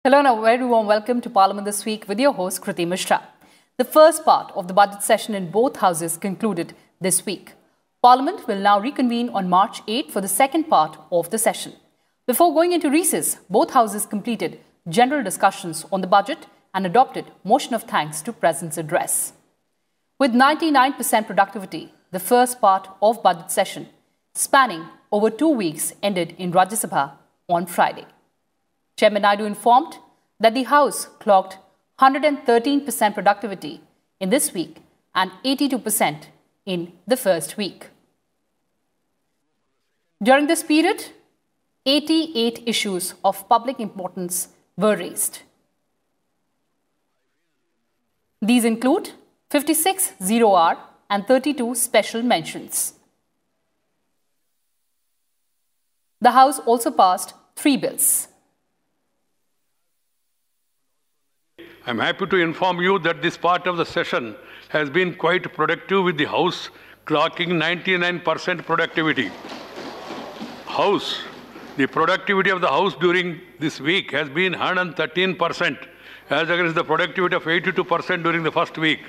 Hello and a very warm welcome to Parliament This Week with your host Kriti Mishra. The first part of the budget session in both houses concluded this week. Parliament will now reconvene on March 8 for the second part of the session. Before going into recess, both houses completed general discussions on the budget and adopted motion of thanks to President's address. With 99% productivity, the first part of budget session, spanning over 2 weeks, ended in Rajya Sabha on Friday. Chairman Naidu informed that the House clocked 113% productivity in this week and 82% in the first week. During this period, 88 issues of public importance were raised. These include 56 0R and 32 special mentions. The House also passed 3 bills. I'm happy to inform you that this part of the session has been quite productive, with the House clocking 99% productivity. The productivity of the House during this week has been 113%, as against the productivity of 82% during the first week,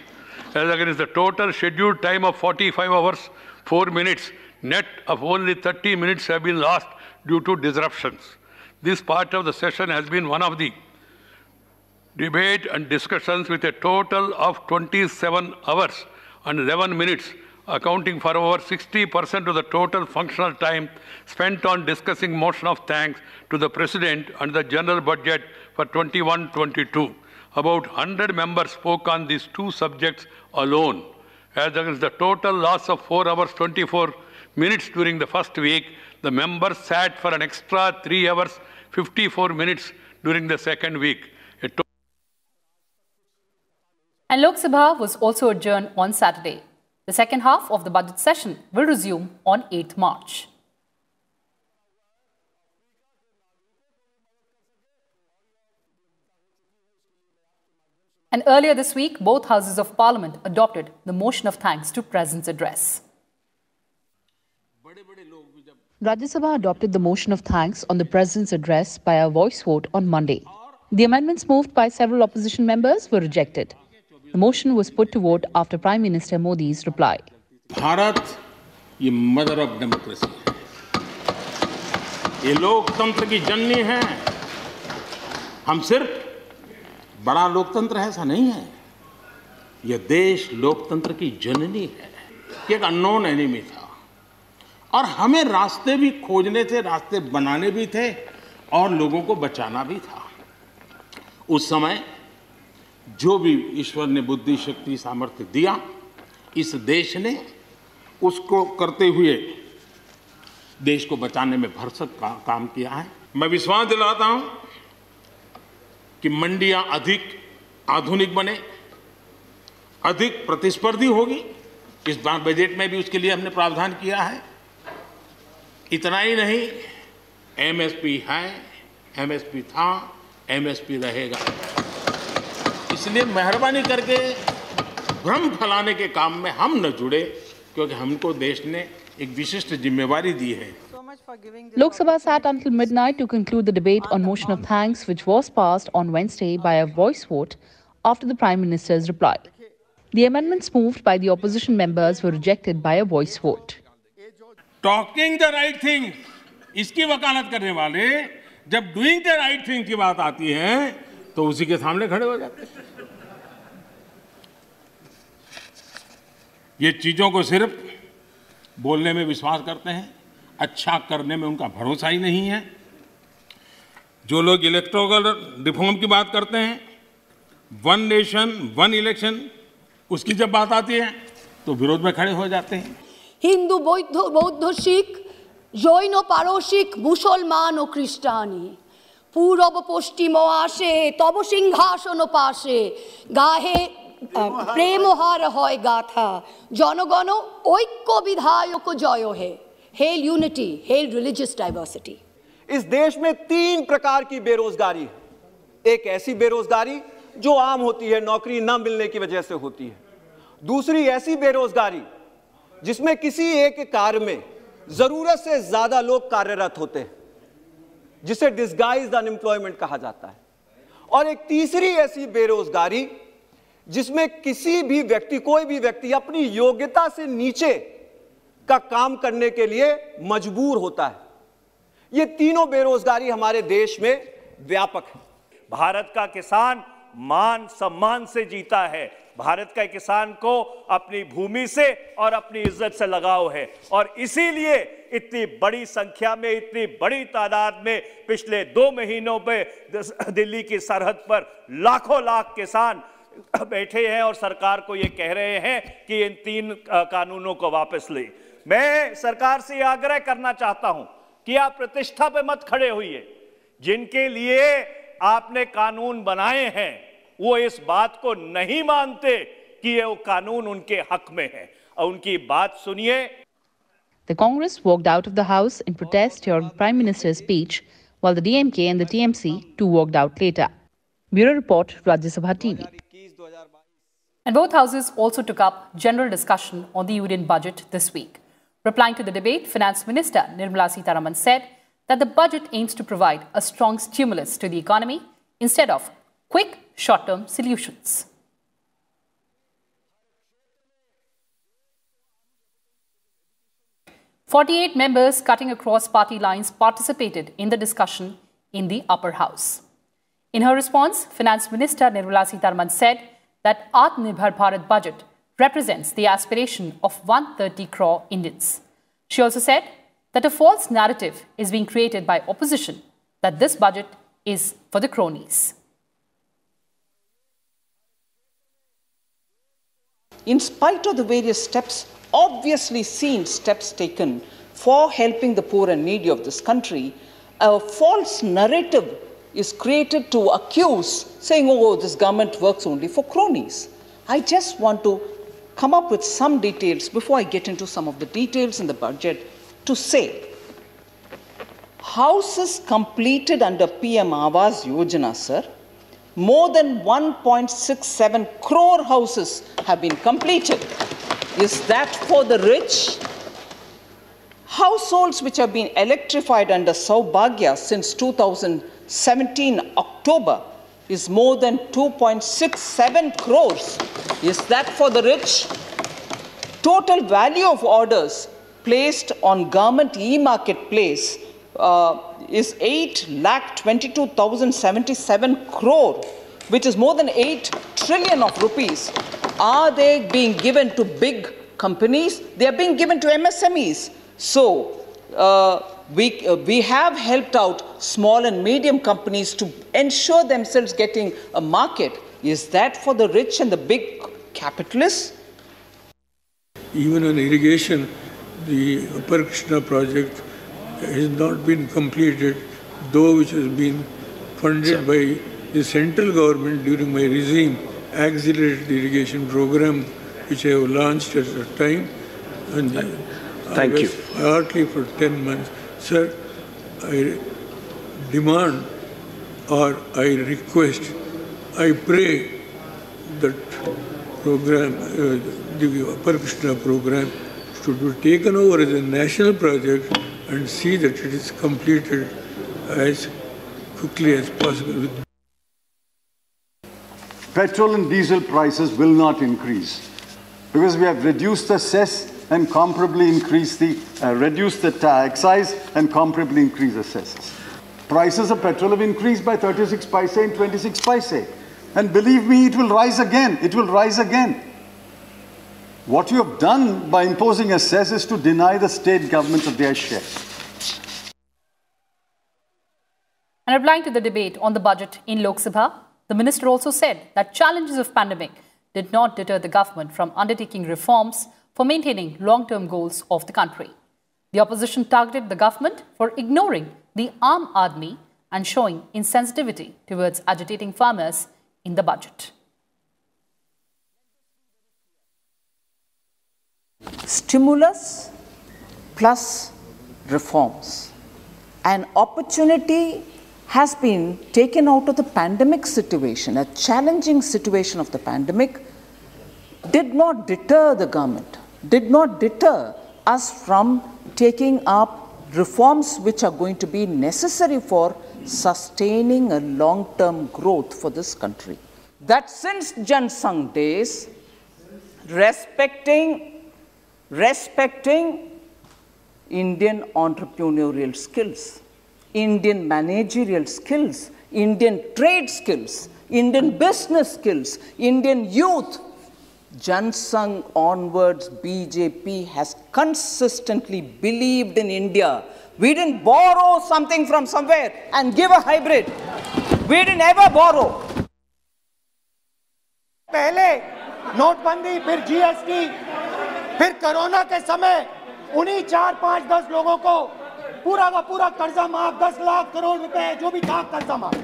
as against the total scheduled time of 45 hours, 4 minutes. Net of only 30 minutes have been lost due to disruptions. This part of the session has been one of the debate and discussions with a total of 27 hours and 11 minutes, accounting for over 60% of the total functional time spent on discussing motion of thanks to the President and the general budget for 21-22. About 100 members spoke on these 2 subjects alone, as against the total loss of 4 hours 24 minutes during the first week. The members sat for an extra 3 hours 54 minutes during the second week. And Lok Sabha was also adjourned on Saturday. The second half of the budget session will resume on 8th March. And earlier this week, both houses of Parliament adopted the motion of thanks to President's address. Rajya Sabha adopted the motion of thanks on the President's address by a voice vote on Monday. The amendments moved by several opposition members were rejected. The motion was put to vote after Prime Minister Modi's reply. Bharat ये mother of democracy है, ये लोकतंत्र की जननी है। हम सिर्फ बड़ा लोकतंत्र है ऐसा नहीं है, यह देश लोकतंत्र की जननी है। ये एक अननोन एनिमी था और हमें रास्ते भी खोजने थे, रास्ते बनाने भी थे और लोगों को बचाना भी था। उस समय जो भी ईश्वर ने बुद्धि, शक्ति, सामर्थ्य दिया, इस देश ने उसको करते हुए देश को बचाने में भरसक काम किया है। मैं विश्वास दिलाता हूं कि मंडियां अधिक आधुनिक बने, अधिक प्रतिस्पर्धी होगी। इस बार बजट में भी उसके लिए हमने प्रावधान किया है। इतना ही नहीं, एमएसपी है, एमएसपी था, एमएसपी रहेगा। इसलिए मेहरबानी करके भ्रम फैलाने के काम में हम न जुड़े, क्योंकि हमको देश ने एक विशिष्ट जिम्मेवारी दी है। Lok Sabha sat until midnight to conclude the debate on motion of thanks, which was passed on Wednesday by a voice vote after the Prime Minister's reply. The amendments moved by the opposition members were rejected by a voice vote. Talking the right thing, इसकी वकालत करने वाले जब doing the right thing की बात आती है तो उसी के सामने खड़े हो जाते हैं। ये चीजों को सिर्फ बोलने में विश्वास करते हैं, अच्छा करने में उनका भरोसा ही नहीं है। जो लोग इलेक्टोरल रिफॉर्म की बात करते हैं, वन नेशन वन इलेक्शन, उसकी जब बात आती है तो विरोध में खड़े हो जाते हैं। हिंदू बौद्ध सिख जैन पारसिक मुसलमान और ख्रिस्टानी पूरब पश्चिम आसे तब सिंहासन पाशे गाहे प्रेम हार है गाथा जनगण ऐक्य विधायक जय है। Hello unity, hello religious diversity. इस देश में 3 प्रकार की बेरोजगारी है। एक ऐसी बेरोजगारी जो आम होती है, नौकरी न मिलने की वजह से होती है। दूसरी ऐसी बेरोजगारी जिसमें किसी एक कार्य में जरूरत से ज्यादा लोग कार्यरत होते हैं, जिसे डिस्गाइज्ड अनएम्प्लॉयमेंट कहा जाता है। और एक तीसरी ऐसी बेरोजगारी जिसमें किसी भी व्यक्ति, कोई भी व्यक्ति अपनी योग्यता से नीचे का काम करने के लिए मजबूर होता है। ये तीनों बेरोजगारी हमारे देश में व्यापक है। भारत का किसान मान सम्मान से जीता है। भारत का किसान को अपनी भूमि से और अपनी इज्जत से लगाव है, और इसीलिए इतनी बड़ी संख्या में, इतनी बड़ी तादाद में पिछले 2 महीनों में दिल्ली की सरहद पर लाखों लाख किसान बैठे हैं और सरकार को ये कह रहे हैं कि इन 3 कानूनों को वापस ले। मैं सरकार से यह आग्रह करना चाहता हूं कि आप प्रतिष्ठा पे मत खड़े होइए। जिनके लिए आपने कानून बनाए हैं वो इस बात को नहीं मानते कि ये वो कानून उनके हक में है, और उनकी बात सुनिए। The Congress walked out of the House in protest during Prime Minister's speech, while the DMK and the TMC too walked out later. Bureau Report, Rajya Sabha TV. And both houses also took up general discussion on the union budget this week. Replying to the debate, Finance Minister Nirmala Sitharaman said that the budget aims to provide a strong stimulus to the economy instead of quick short-term solutions. "48 members cutting across party lines participated in the discussion in the upper house. In her response, Finance Minister Nirmala Sitharaman said that Atmanirbhar Bharat budget represents the aspiration of 130 crore Indians. She also said that a false narrative is being created by opposition that this budget is for the cronies. In spite of the various steps, obviously seen steps taken for helping the poor and needy of this country, a false narrative is created to accuse, saying, oh, this government works only for cronies. I just want to come up with some details before I get into some of the details in the budget to say, houses completed under PM Awas Yojana, sir, more than 1.67 crore houses have been completed. Is that for the rich? Households which have been electrified under Saubhagya since 2017 October is more than 2.67 crores. Is that for the rich? Total value of orders placed on government e-marketplace is 8,22,077 crore, which is more than 8 trillion of rupees. Are they being given to big companies? They are being given to MSMEs. So we have helped out small and medium companies to ensure themselves getting a market. Is that for the rich and the big capitalists? Even on irrigation, the Upper Krishna project has not been completed, though which has been funded by the central government during my regime, accelerated irrigation program, which I have launched at the time. And Thank you. Hardly for 10 months. Sir, I demand or I request, I pray that program, the Upper Krishna program, should be taken over as a national project and see that it is completed as quickly as possible. Petrol and diesel prices will not increase because we have reduced the cess and comparably increased reduced the excise and comparably increased the cess. Prices of petrol have increased by 36 paise and 26 paise. And believe me, it will rise again. It will rise again. What you have done by imposing a cess is to deny the state government of their share. And replying to the debate on the budget in Lok Sabha, the minister also said that challenges of pandemic did not deter the government from undertaking reforms for maintaining long-term goals of the country. The opposition targeted the government for ignoring the Aam Aadmi and showing insensitivity towards agitating farmers in the budget. Stimulus plus reforms. An opportunity has been taken out of the pandemic situation, a challenging situation of the pandemic, did not deter the government, did not deter us from taking up reforms which are going to be necessary for sustaining a long-term growth for this country. That since Jan Sangh days, respecting Indian entrepreneurial skills, Indian managerial skills, Indian trade skills, Indian business skills, Indian youth, Jan Sangh onwards, BJP has consistently believed in India. We didn't borrow something from somewhere and give a hybrid. We didn't ever borrow. पहले नोटबंदी, फिर GST, फिर corona के समय उन्हीं 4, 5, 10 लोगों को पूरा का पूरा कर्जा माफ, 10 लाख करोड़ रुपए जो भी था कर्जा माफ।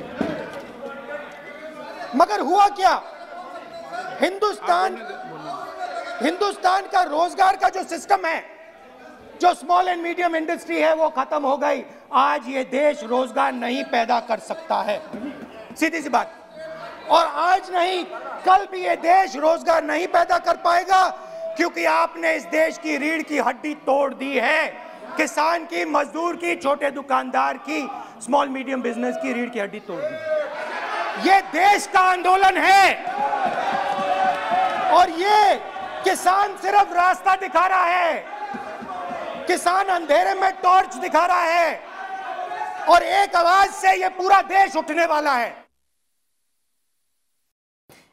मगर हुआ क्या? हिंदुस्तान का रोजगार का जो सिस्टम है, जो स्मॉल एंड मीडियम इंडस्ट्री है, वो खत्म हो गई। आज ये देश रोजगार नहीं पैदा कर सकता है, सीधी सी बात। और आज नहीं, कल भी ये देश रोजगार नहीं पैदा कर पाएगा, क्योंकि आपने इस देश की रीढ़ की हड्डी तोड़ दी है। किसान की, मजदूर की, छोटे दुकानदार की, स्मॉल मीडियम बिजनेस की रीढ़ की हड्डी तोड़ दी। ये देश का आंदोलन है और ये किसान सिर्फ रास्ता दिखा रहा है, किसान अंधेरे में टॉर्च दिखा रहा है, और एक आवाज से ये पूरा देश उठने वाला है।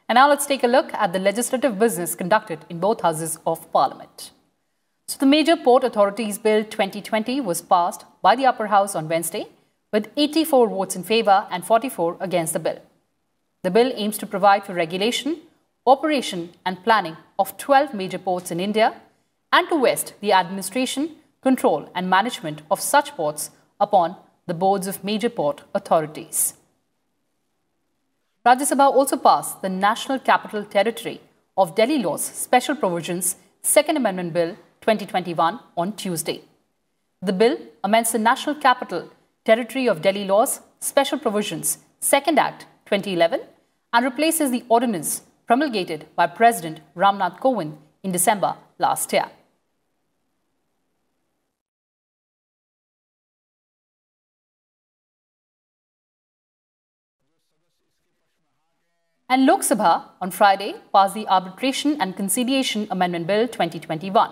And now let's take a look at the legislative business conducted in both houses of Parliament. So the Major Port Authorities Bill 2020 was passed by the Upper House on Wednesday with 84 votes in favour and 44 against the bill. The bill aims to provide for regulation, operation and planning of 12 major ports in India and to vest the administration, control and management of such ports upon the boards of major port authorities. Rajya Sabha also passed the National Capital Territory of Delhi Law's Special Provisions Second Amendment Bill 2021 on Tuesday. The bill amends the National Capital Territory of Delhi Law's Special Provisions Second Act 2011 and replaces the ordinance promulgated by President Ramnath Kovind in December last year. And Lok Sabha on Friday passed the Arbitration and Conciliation Amendment Bill 2021.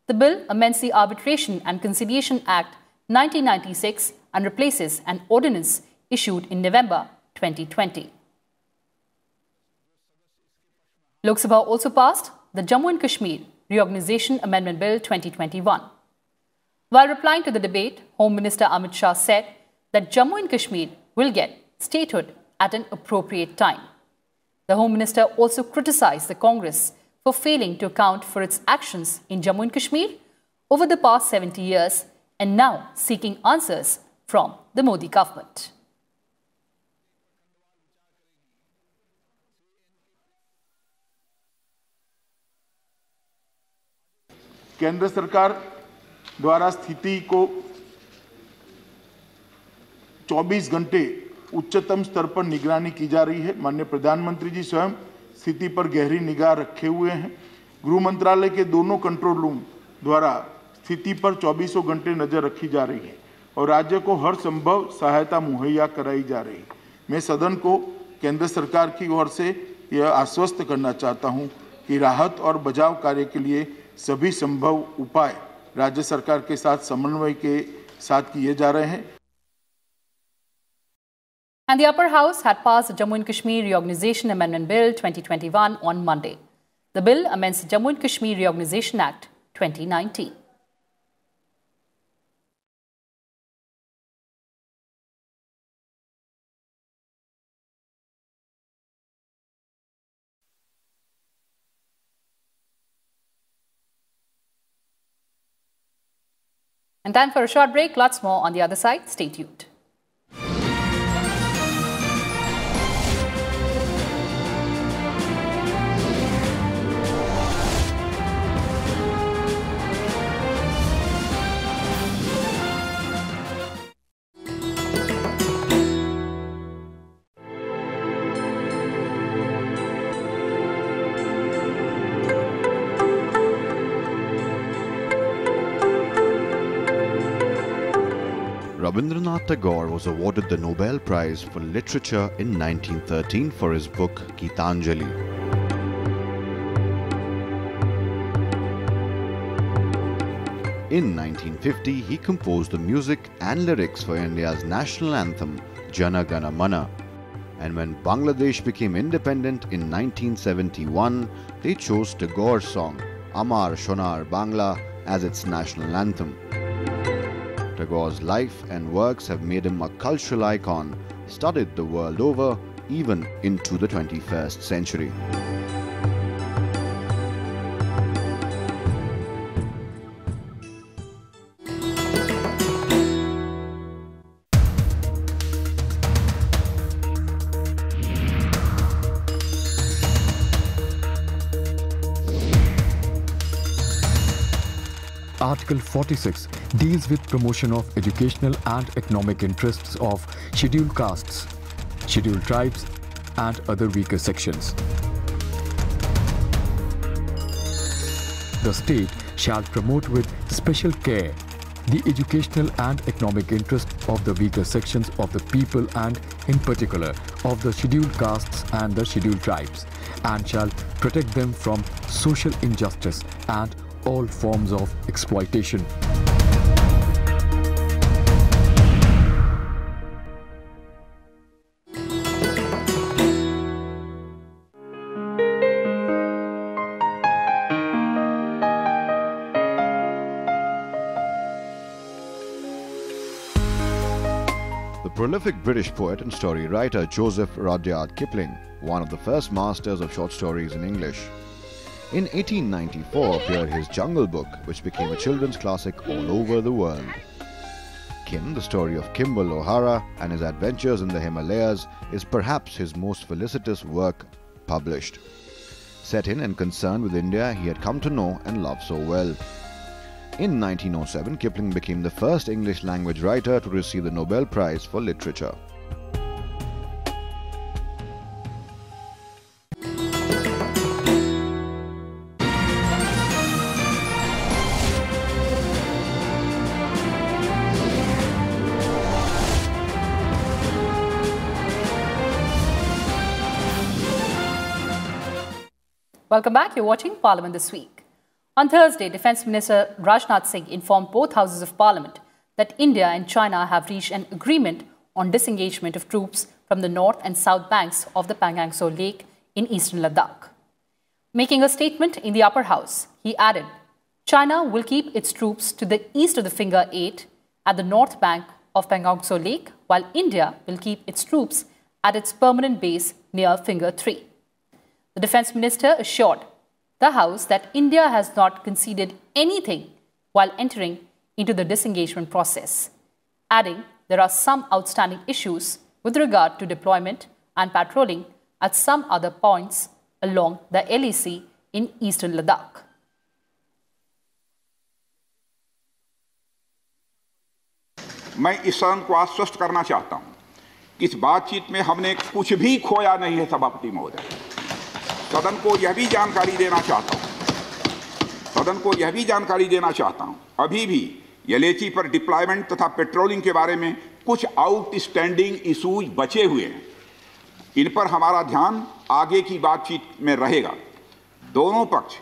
The bill amends the Arbitration and Conciliation Act 1996 and replaces an ordinance issued in November 2020. Lok Sabha also passed the Jammu and Kashmir Reorganisation Amendment Bill 2021. While replying to the debate, Home Minister Amit Shah said that Jammu and Kashmir will get statehood at an appropriate time. The Home Minister also criticised the Congress for failing to account for its actions in Jammu and Kashmir over the past 70 years and now seeking answers from the Modi government. केंद्र सरकार द्वारा स्थिति को 24 घंटे उच्चतम स्तर पर निगरानी की जा रही है। माननीय प्रधानमंत्री जी स्वयं स्थिति पर गहरी निगाह रखे हुए हैं। गृह मंत्रालय के दोनों कंट्रोल रूम द्वारा स्थिति पर 24 घंटे नजर रखी जा रही है और राज्य को हर संभव सहायता मुहैया कराई जा रही है। मैं सदन को केंद्र सरकार की ओर से यह आश्वस्त करना चाहता हूं कि राहत और बचाव कार्य के लिए सभी संभव उपाय राज्य सरकार के साथ समन्वय के साथ किए जा रहे हैं। And the Upper House had passed the Jammu and Kashmir Reorganisation Amendment Bill 2021 on Monday. The bill amends the Jammu and Kashmir Reorganisation Act 2019. And time for a short break. Lots more on the other side. Stay tuned. Rabindranath Tagore was awarded the Nobel Prize for Literature in 1913 for his book Gitanjali. In 1950, he composed the music and lyrics for India's national anthem, Jana Gana Mana. And when Bangladesh became independent in 1971, they chose Tagore's song, Amar Shonar Bangla, as its national anthem. Tagore's life and works have made him a cultural icon, studied the world over, even into the 21st century. Article 46 deals with promotion of educational and economic interests of scheduled castes, scheduled tribes and other weaker sections. The state shall promote with special care the educational and economic interest of the weaker sections of the people and in particular of the scheduled castes and the scheduled tribes, and shall protect them from social injustice and all forms of exploitation. The prolific British poet and story writer Joseph Rudyard Kipling, one of the first masters of short stories in English. In 1894 appeared his Jungle Book, which became a children's classic all over the world. Kim, the story of Kimball O'Hara and his adventures in the Himalayas, is perhaps his most felicitous work published. Set in and concerned with India he had come to know and love so well. In 1907, Kipling became the first English language writer to receive the Nobel Prize for Literature. Welcome back. You're watching Parliament This Week. On Thursday, Defence Minister Rajnath Singh informed both houses of Parliament that India and China have reached an agreement on disengagement of troops from the north and south banks of the Pangong Tso Lake in eastern Ladakh. Making a statement in the upper house, he added, China will keep its troops to the east of the Finger 8 at the north bank of Pangong Tso Lake, while India will keep its troops at its permanent base near Finger 3. The Defence Minister assured the House that India has not conceded anything while entering into the disengagement process, adding there are some outstanding issues with regard to deployment and patrolling at some other points along the LAC in eastern Ladakh. मैं इस सदन को आश्वस्त करना चाहता हूं कि इस बातचीत में हमने कुछ भी खोया नहीं है सभापति महोदय। सदन को यह भी जानकारी देना चाहता हूं अभी भी यलेची पर डिप्लॉयमेंट तथा पेट्रोलिंग के बारे में कुछ आउटस्टैंडिंग इश्यूज बचे हुए हैं। इन पर हमारा ध्यान आगे की बातचीत में रहेगा। दोनों पक्ष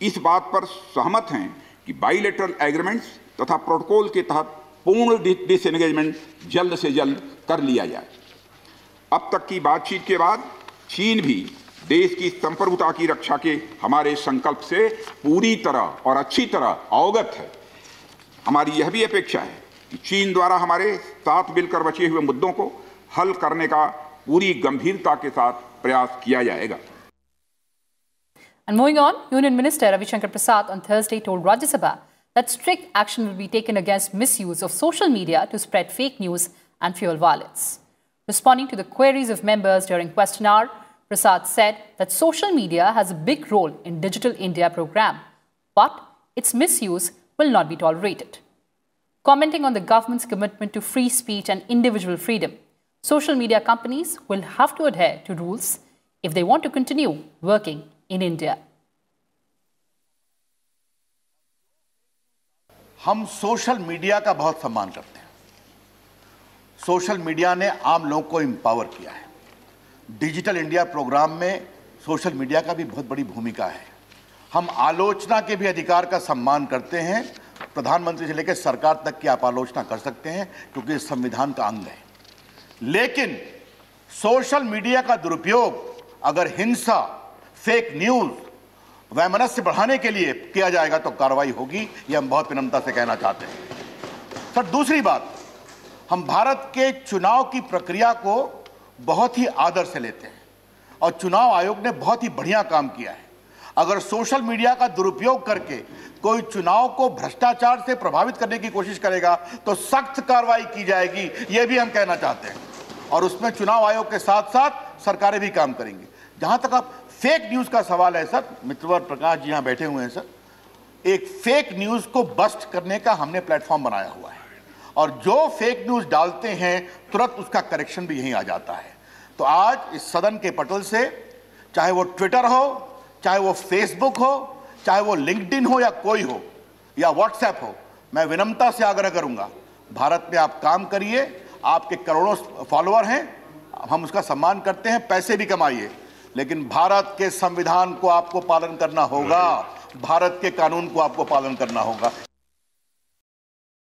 इस बात पर सहमत हैं कि बाइलेटरल एग्रीमेंट्स तथा प्रोटोकॉल के तहत पूर्ण डिसएंगेजमेंट जल्द से जल्द कर लिया जाए। अब तक की बातचीत के बाद चीन भी देश की संप्रभुता की रक्षा के हमारे संकल्प से पूरी तरह और अच्छी तरह अवगत है। हमारी यह भी अपेक्षा है कि चीन द्वारा हमारे साथ मिलकर बचे हुए मुद्दों को हल करने का पूरी गंभीरता के साथ प्रयास किया जाएगा। And moving on, Union Minister Ravi Shankar Prasad on Thursday told Rajya Sabha that strict action will be taken against misuse of social media to spread fake news and fuel violence. Responding to the queries of members during question hour, Prasad said that social media has a big role in Digital India program, but its misuse will not be tolerated. Commenting on the government's commitment to free speech and individual freedom, social media companies will have to adhere to rules if they want to continue working in India. हम social media का बहुत सम्मान करते हैं। Social media ने आम लोगों को एम्पावर किया है। डिजिटल इंडिया प्रोग्राम में सोशल मीडिया का भी बहुत बड़ी भूमिका है। हम आलोचना के भी अधिकार का सम्मान करते हैं। प्रधानमंत्री से लेकर सरकार तक की आप आलोचना कर सकते हैं क्योंकि ये संविधान का अंग है। लेकिन सोशल मीडिया का दुरुपयोग अगर हिंसा, फेक न्यूज, वैमनस्य बढ़ाने के लिए किया जाएगा तो कार्रवाई होगी। ये हम बहुत विनम्रता से कहना चाहते हैं। सर, दूसरी बात, हम भारत के चुनाव की प्रक्रिया को बहुत ही आदर से लेते हैं और चुनाव आयोग ने बहुत ही बढ़िया काम किया है। अगर सोशल मीडिया का दुरुपयोग करके कोई चुनाव को भ्रष्टाचार से प्रभावित करने की कोशिश करेगा तो सख्त कार्रवाई की जाएगी, यह भी हम कहना चाहते हैं। और उसमें चुनाव आयोग के साथ साथ सरकारें भी काम करेंगी। जहां तक आप फेक न्यूज का सवाल है सर, मित्रवर प्रकाश जी यहां बैठे हुए हैं सर, एक फेक न्यूज को बस्ट करने का हमने प्लेटफॉर्म बनाया हुआ है और जो फेक न्यूज डालते हैं तुरंत उसका करेक्शन भी यहीं आ जाता है। तो आज इस सदन के पटल से, चाहे वो ट्विटर हो, चाहे वो फेसबुक हो, चाहे वो लिंक्डइन हो या कोई हो या व्हाट्सएप हो, मैं विनम्रता से आग्रह करूंगा, भारत में आप काम करिए। आपके करोड़ों फॉलोअर हैं, हम उसका सम्मान करते हैं, पैसे भी कमाइए, लेकिन भारत के संविधान को आपको पालन करना होगा, भारत के कानून को आपको पालन करना होगा।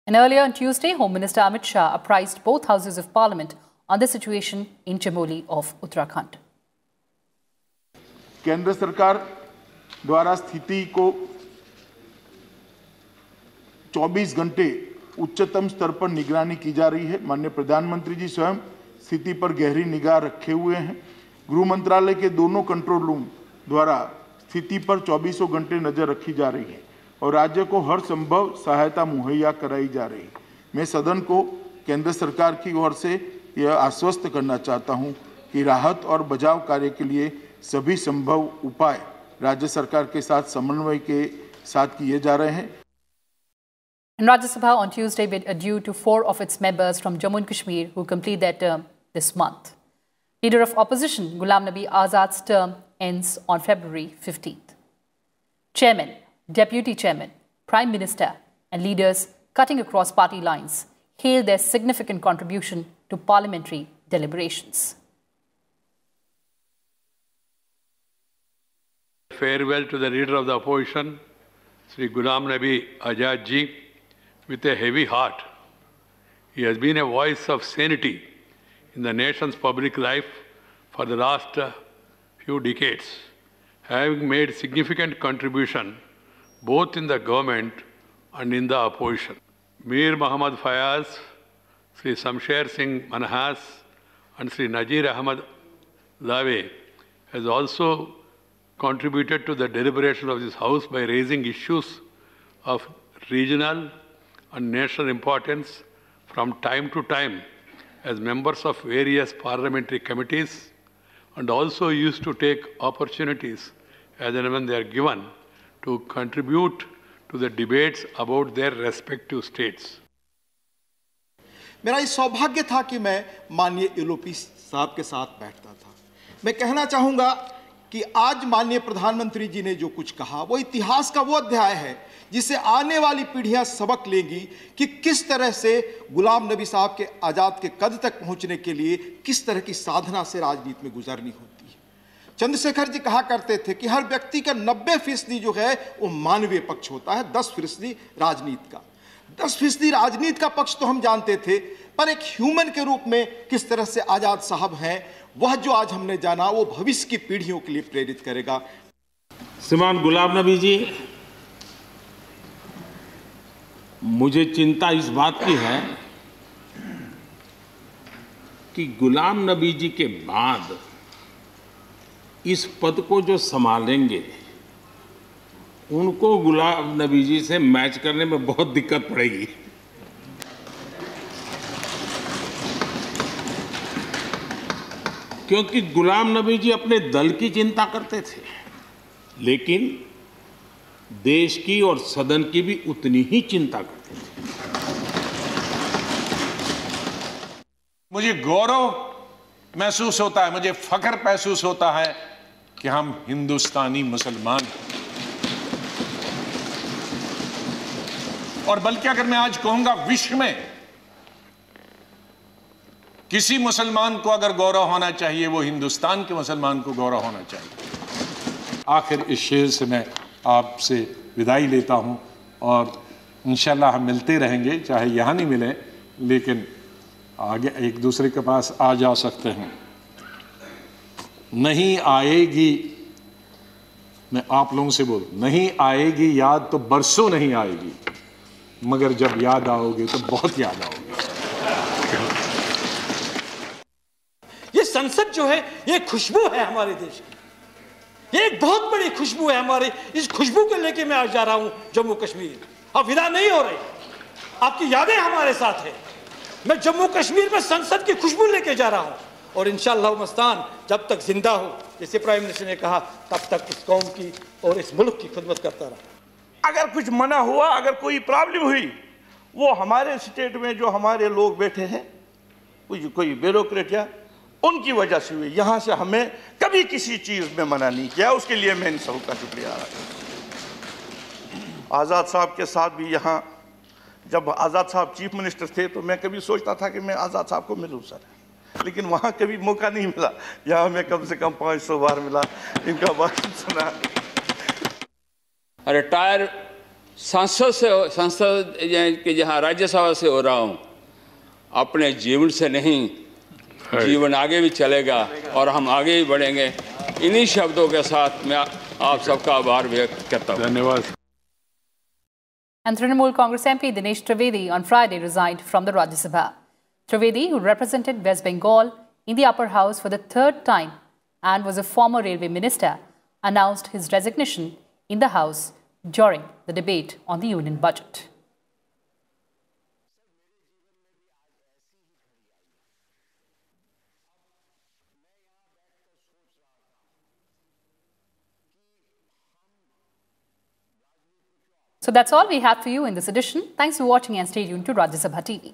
And earlier on Tuesday, Home Minister Amit Shah apprised both houses of parliament on the situation in Chamoli of Uttarakhand. केंद्र सरकार द्वारा स्थिति को 24 घंटे उच्चतम स्तर पर निगरानी की जा रही है। माननीय प्रधानमंत्री जी स्वयं स्थिति पर गहरी निगाह रखे हुए हैं। गृह मंत्रालय के दोनों कंट्रोल रूम द्वारा स्थिति पर 24 घंटे नजर रखी जा रही है और राज्य को हर संभव सहायता मुहैया कराई जा रही है। मैं सदन को केंद्र सरकार की ओर से यह आश्वस्त करना चाहता हूं कि राहत और बचाव कार्य के लिए सभी संभव उपाय राज्य सरकार के साथ समन्वय के साथ किए जा रहे हैं। And Rajya Sabha on Tuesday bid adieu to 4 of its members from Jammu and Kashmir who complete their term this month. Leader of Opposition Ghulam Nabi Azad's term ends on February 15th. Chairman, Deputy Chairman, Prime Minister and leaders cutting across party lines hail their significant contribution to parliamentary deliberations. Farewell to the leader of the opposition, Sri Ghulam Nabi Azad ji, with a heavy heart. He has been a voice of sanity in the nation's public life for the last few decades, having made significant contribution both in the government and in the opposition. Mir Muhammad Fayaz, Sri Shamsher Singh Manhas and Sri Nazir Ahmad Lave has also contributed to the deliberation of this House by raising issues of regional and national importance from time to time as members of various parliamentary committees, and also used to take opportunities as and when they are given to contribute to the debates about their respective states. मेरा ये सौभाग्य था कि मैं माननीय LOP साहब के साथ बैठता था। मैं कहना चाहूँगा कि आज माननीय प्रधानमंत्री जी ने जो कुछ कहा वो इतिहास का वो अध्याय है जिसे आने वाली पीढ़ियां सबक लेंगी कि किस तरह से गुलाम नबी साहब के आज़ाद के कद तक पहुंचने के लिए किस तरह की साधना से राजनीति में गुजरनी होती है। चंद्रशेखर जी कहा करते थे कि हर व्यक्ति का 90% जो है वो मानवीय पक्ष होता है, 10% राजनीति का। 10% राजनीति का पक्ष तो हम जानते थे, पर एक ह्यूमन के रूप में किस तरह से आज़ाद साहब हैं, वह जो आज हमने जाना वो भविष्य की पीढ़ियों के लिए प्रेरित करेगा। श्रीमान गुलाम नबी जी, मुझे चिंता इस बात की है कि गुलाम नबी जी के बाद इस पद को जो संभालेंगे उनको गुलाम नबी जी से मैच करने में बहुत दिक्कत पड़ेगी। क्योंकि गुलाम नबी जी अपने दल की चिंता करते थे, लेकिन देश की और सदन की भी उतनी ही चिंता करते थे। मुझे गौरव महसूस होता है, मुझे फख्र महसूस होता है कि हम हिंदुस्तानी मुसलमान हैं। और बल्कि अगर मैं आज कहूंगा विश्व में किसी मुसलमान को अगर गौरव होना चाहिए, वो हिंदुस्तान के मुसलमान को गौरव होना चाहिए। आखिर इस शेर से मैं आपसे विदाई लेता हूं और इंशाल्लाह हम मिलते रहेंगे, चाहे यहाँ नहीं मिले लेकिन आगे एक दूसरे के पास आ जा सकते हैं। नहीं आएगी, मैं आप लोगों से बोल, नहीं आएगी याद तो बरसों नहीं आएगी, मगर जब याद आओगे तो बहुत याद आओगे। ये संसद जो है ये खुशबू है हमारे देश की, ये एक बहुत बड़ी खुशबू है हमारे। इस खुशबू को लेके मैं आज जा रहा हूं जम्मू कश्मीर। अब विदा नहीं हो रही, आपकी यादें हमारे साथ है। मैं जम्मू कश्मीर में संसद की खुशबू लेके जा रहा हूं और इंशाअल्लाह मस्तान जब तक जिंदा हो, जैसे प्राइम मिनिस्टर ने कहा, तब तक इस कौम की और इस मुल्क की खिदमत करता रहा। अगर कुछ मना हुआ, अगर कोई प्रॉब्लम हुई, वो हमारे स्टेट में जो हमारे लोग बैठे हैं, कोई ब्यूरोक्रेट या उनकी वजह से हुई। यहाँ से हमें कभी किसी चीज़ में मना नहीं किया, उसके लिए मैं इन सबका शुक्रिया अदा करता हूँ। आज़ाद साहब के साथ भी यहाँ, जब आज़ाद साहब चीफ मिनिस्टर थे तो मैं कभी सोचता था कि मैं आज़ाद साहब को मिलूँ सर, लेकिन वहाँ कभी मौका नहीं मिला। यहाँ मैं कम से कम 500 बार मिला, इनका भाषण सुना। रिटायर संसद के जहाँ राज्यसभा से हो रहा हूँ, अपने जीवन से नहीं, जीवन आगे भी चलेगा और हम आगे ही बढ़ेंगे। इन्हीं शब्दों के साथ मैं आप सबका आभार व्यक्त करता हूँ। धन्यवाद। And Trinamool Congress MP Dinesh Trivedi on Friday resigned from the Rajya Sabha. Trivedi, who represented West Bengal in the upper house for the third time and was a former railway minister, announced his resignation in the House during the debate on the union budget. So that's all we have for you in this edition. Thanks for watching and stay tuned to Rajya Sabha TV.